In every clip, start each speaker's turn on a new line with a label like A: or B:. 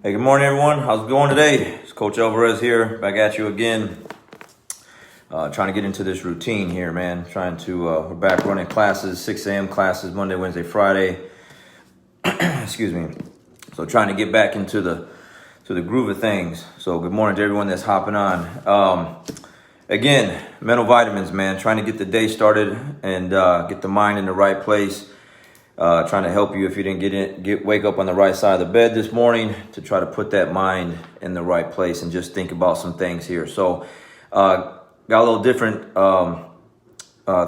A: Hey, good morning, everyone. How's it going today? It's Coach Alvarez here, back at you again. Trying to get into this routine here, man. We're back running classes, 6 a.m. classes, Monday, Wednesday, Friday. Excuse me. So trying to get back into the groove of things. So good morning to everyone that's hopping on. Again, mental vitamins, man. Trying to get the day started and get the mind in the right place. Trying to help you if you didn't wake up on the right side of the bed this morning, to try to put that mind in the right place and just think about some things here. So got a little different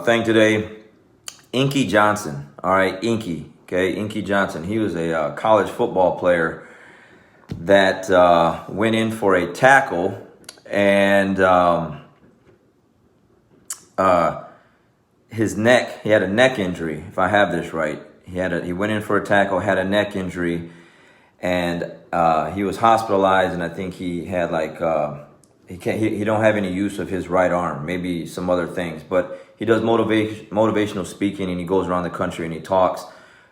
A: thing today. Inky Johnson. All right, Inky. Okay, Inky Johnson. He was a college football player that went in for a tackle, and his neck, he had a neck injury, if I have this right. He went in for a tackle, had a neck injury, and he was hospitalized, and I think he had he don't have any use of his right arm, maybe some other things, but he does motivational speaking, and he goes around the country and he talks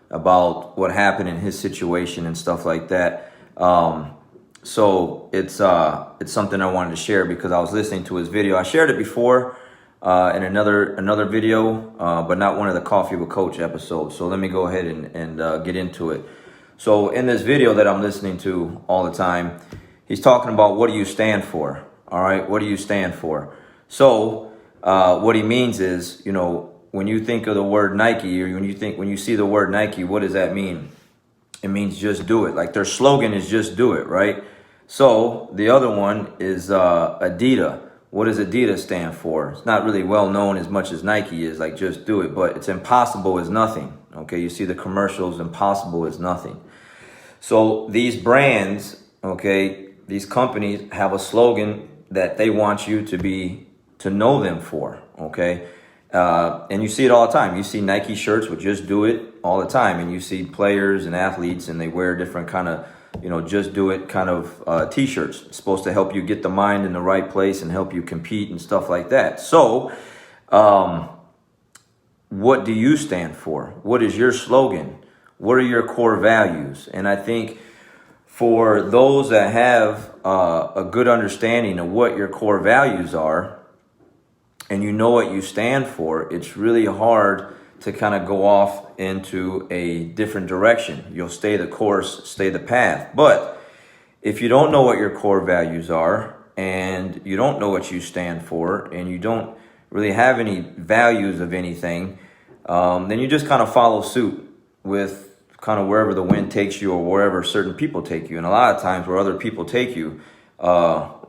A: about what happened in his situation and stuff like that. So it's something I wanted to share because I was listening to his video. I shared it before in another video, but not one of the Coffee with Coach episodes. So let me go ahead and get into it. So in this video that I'm listening to all the time, he's talking about, what do you stand for? All right, what do you stand for? So what he means is, when you think of the word Nike, or when you see the word Nike, what does that mean? It means just do it. Like their slogan is just do it, right? So the other one is Adidas. What does Adidas stand for? It's not really well known as much as Nike is, like just do it, but it's impossible is nothing. Okay, you see the commercials, impossible is nothing. So these brands, okay, these companies have a slogan that they want you to know them for, okay? And you see it all the time. You see Nike shirts with just do it all the time, and you see players and athletes, and they wear different kind of, just do it kind of t-shirts. It's supposed to help you get the mind in the right place and help you compete and stuff like that. So what do you stand for? What is your slogan? What are your core values? And I think for those that have a good understanding of what your core values are, and you know what you stand for, it's really hard to kind of go off into a different direction. You'll stay the course, stay the path. But if you don't know what your core values are, and you don't know what you stand for, and you don't really have any values of anything, then you just kind of follow suit with kind of wherever the wind takes you, or wherever certain people take you. And a lot of times where other people take you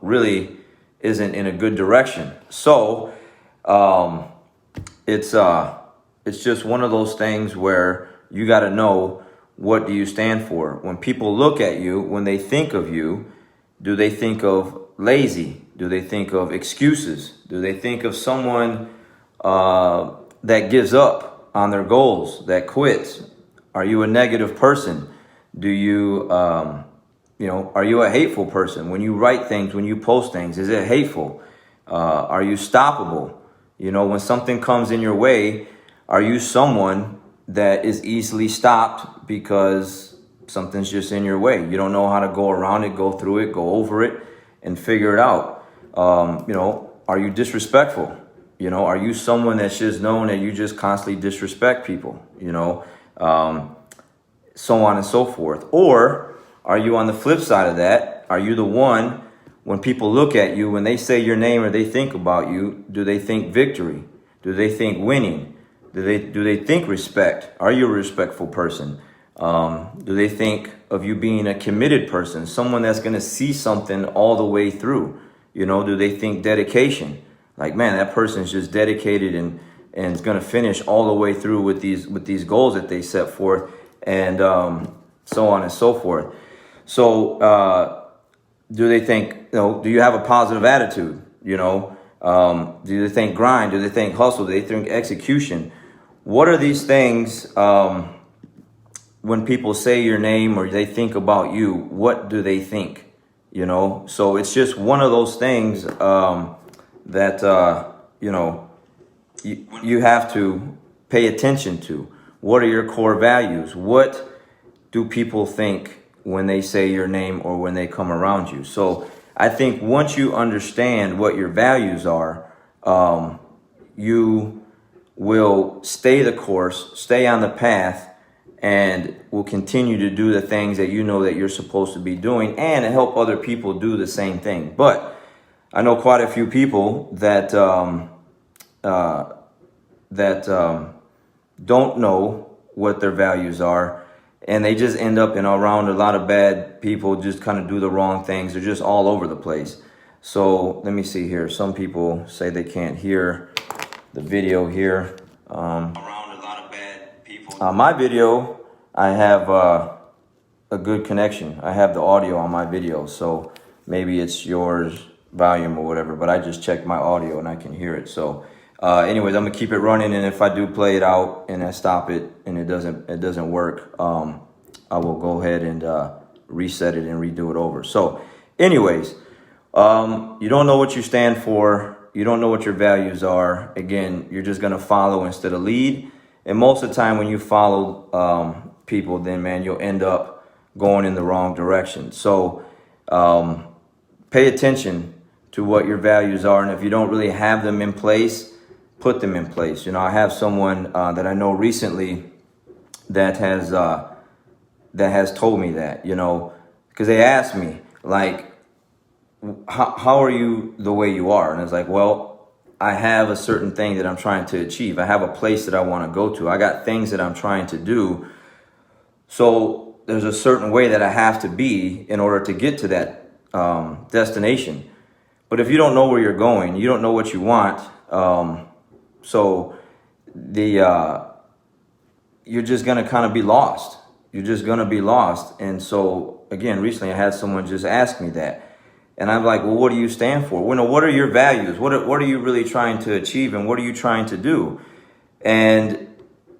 A: really isn't in a good direction. So it's just one of those things where you got to know, what do you stand for? When people look at you, when they think of you, do they think of lazy? Do they think of excuses? Do they think of someone that gives up on their goals, that quits? Are you a negative person? Do you, are you a hateful person? When you write things, when you post things, is it hateful? Are you stoppable? When something comes in your way, are you someone that is easily stopped because something's just in your way? You don't know how to go around it, go through it, go over it, and figure it out. Are you disrespectful? Are you someone that's just known that you just constantly disrespect people? So on and so forth. Or are you on the flip side of that? Are you the one, when people look at you, when they say your name or they think about you, do they think victory? Do they think winning? Do they think respect? Are you a respectful person? Do they think of you being a committed person, someone that's going to see something all the way through? Do they think dedication? Like, man, that person's just dedicated and is going to finish all the way through with these goals that they set forth, and so on and so forth. So do they think, do you have a positive attitude? Do they think grind? Do they think hustle? Do they think execution? What are these things when people say your name or they think about you? What do they think? So it's just one of those things that you have to pay attention to. What are your core values? What do people think when they say your name or when they come around you. So I think once you understand what your values are, you will stay the course, stay on the path, and will continue to do the things that you know that you're supposed to be doing, and help other people do the same thing. But I know quite a few people that don't know what their values are, and they just end up around a lot of bad people, just kind of do the wrong things. They're just all over the place. So let me see here. Some people say they can't hear the video here. Around a lot of bad people. My video, I have a good connection. I have the audio on my video, so maybe it's yours volume or whatever, but I just checked my audio and I can hear it. So anyways, I'm gonna keep it running, and if I do play it out and I stop it and it doesn't work, I will go ahead and reset it and redo it over. So anyways, you don't know what you stand for. You don't know what your values are. Again, you're just going to follow instead of lead. And most of the time when you follow people, then, man, you'll end up going in the wrong direction. So pay attention to what your values are. And if you don't really have them in place, put them in place. You know, I have someone that I know recently that has told me that, you know, because they asked me, like, how are you the way you are? And it's like, well, I have a certain thing that I'm trying to achieve. I have a place that I want to go to. I got things that I'm trying to do. So there's a certain way that I have to be in order to get to that destination. But if you don't know where you're going, you don't know what you want. So you're just going to kind of be lost. You're just going to be lost. And so, again, recently I had someone just ask me that. And I'm like, well, what do you stand for? Well, no, what are your values? What are you really trying to achieve, and what are you trying to do? And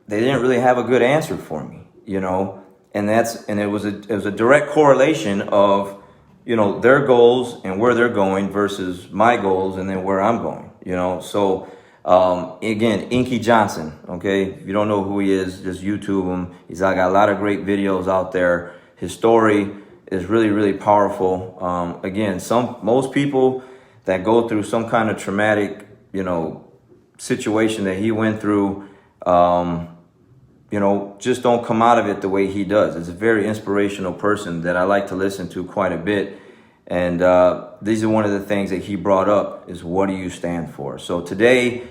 A: they didn't really have a good answer for me, you know. And it was a direct correlation of, you know, their goals and where they're going versus my goals and then where I'm going, you know. So again, Inky Johnson, okay, if you don't know who he is, just YouTube him. He's got a lot of great videos out there. His story is really, really powerful. Again, most people that go through some kind of traumatic, you know, situation that he went through, you know, just don't come out of it the way he does. It's a very inspirational person that I like to listen to quite a bit. And these are one of the things that he brought up is, what do you stand for? So today,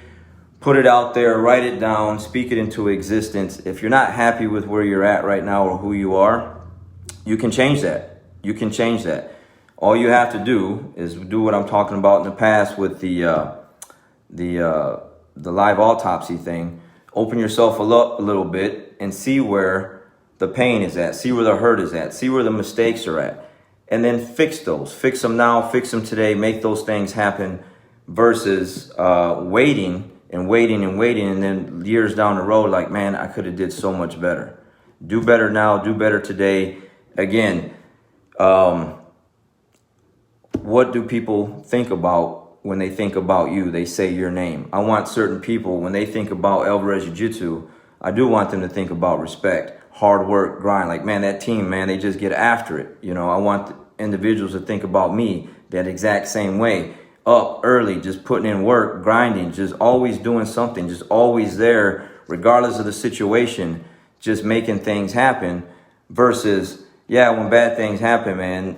A: put it out there, write it down, speak it into existence. If you're not happy with where you're at right now or who you are, you can change that. You can change that. All you have to do is do what I'm talking about in the past with the live autopsy thing. Open yourself a little bit and see where the pain is at. See where the hurt is at. See where the mistakes are at. And then fix those. Fix them now. Fix them today. Make those things happen versus waiting and waiting and waiting. And then years down the road, like, man, I could have did so much better. Do better now. Do better today. Again, what do people think about when they think about you? They say your name. I want certain people, when they think about Alvarez Jiu-Jitsu, I do want them to think about respect, hard work, grind. Like, man, that team, man, they just get after it. You know, I want individuals to think about me that exact same way. Up early, just putting in work, grinding, just always doing something, just always there, regardless of the situation, just making things happen versus, yeah, when bad things happen, man,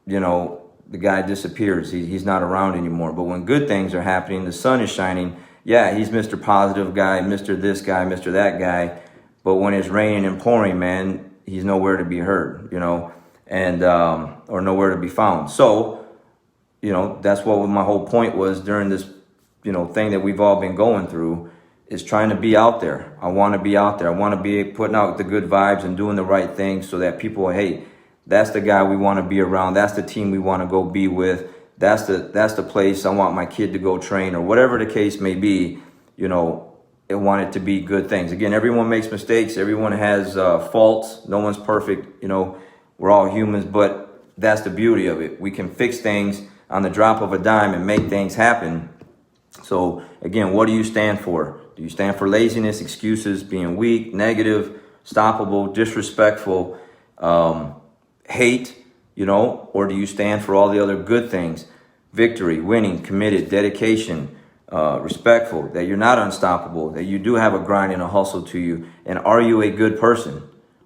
A: you know, the guy disappears. He's not around anymore. But when good things are happening, the sun is shining, yeah, he's Mr. Positive guy, Mr. this guy, Mr. that guy. But when it's raining and pouring, man, he's nowhere to be heard, you know, and or nowhere to be found. So, you know, that's what my whole point was during this, you know, thing that we've all been going through, is trying to be out there. I want to be out there. I want to be putting out the good vibes and doing the right things so that people, hey, that's the guy we want to be around. That's the team we want to go be with. That's the place I want my kid to go train, or whatever the case may be. You know, I want it to be good things. Again, everyone makes mistakes. Everyone has faults. No one's perfect. You know, we're all humans, but that's the beauty of it. We can fix things on the drop of a dime and make things happen. So again, what do you stand for? Do you stand for laziness, excuses, being weak, negative, stoppable, disrespectful, hate, or do you stand for all the other good things? Victory, winning, committed, dedication, respectful, that you're not unstoppable, that you do have a grind and a hustle to you. And are you a good person?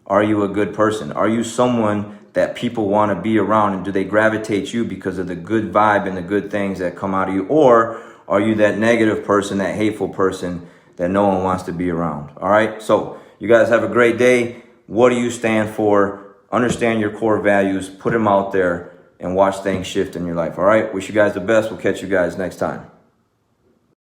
A: Are you a good person? Are you someone that people want to be around, and do they gravitate you because of the good vibe and the good things that come out of you? Or are you that negative person, that hateful person that no one wants to be around? All right. So you guys have a great day. What do you stand for? Understand your core values, put them out there, and watch things shift in your life. All right. Wish you guys the best. We'll catch you guys next time.